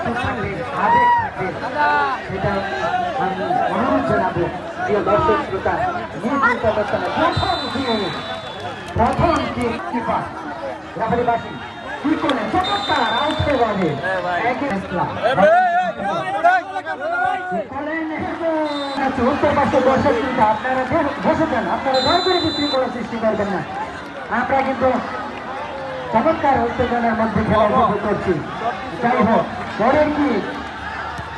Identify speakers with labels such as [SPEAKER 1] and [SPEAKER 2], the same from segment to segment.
[SPEAKER 1] আবেগ থাকে সেটা আমি অনুরোধ জানাবো প্রিয় দর্শক শ্রোতা নিয়মিত অবস্থানে প্রথম কিপার রাবারিবাসী কি করলেন চমৎকার আউট হয়ে যাবে উত্তর পাশে দর্শক শ্রোতা আপনারা বসে যান, আপনারা দয়া করে বিক্রি করার সৃষ্টি করবেন না। আমরা কিন্তু চমৎকার উত্তেজনার মধ্যে খেলা উপভোগ করছি। যাই হোক পরের কি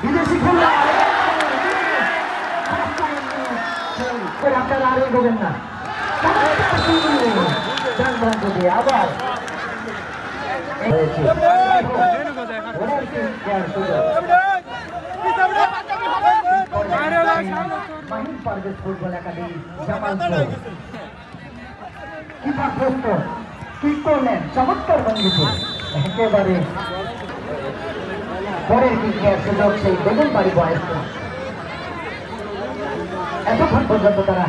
[SPEAKER 1] বিদেশি খেলা আপনারা আরো দেবেন না আবার ফুটবল একাডেমি জামালপুর কিপার প্রস্তুত কি করলেন চমৎকার ভঙ্গিতে একেবারে পরের কিকের সুযোগ সেই বেগুন বাড়ি বয়স এতক্ষণ পর্যন্ত তারা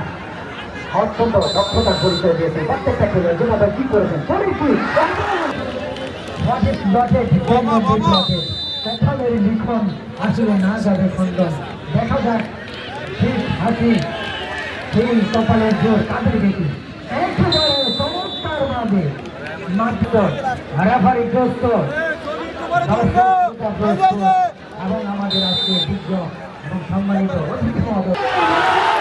[SPEAKER 1] অত্যন্ত দক্ষতার পরিচয় দিয়েছে। প্রত্যেকটা খেলোয়াড় যেভাবে কি করেছেন পরের কি কথালের লিখন আসলে না যাবে খণ্ডন। দেখা যাক ঠিক হাসি সেই কপালের জোর কাদের দেখি একেবারে চমৎকার ভাবে মাত্র হারাফারি গ্রস্ত এবং আমাদের আজকে বিজ্ঞ এবং সম্মানিত অতিথি মহোদয়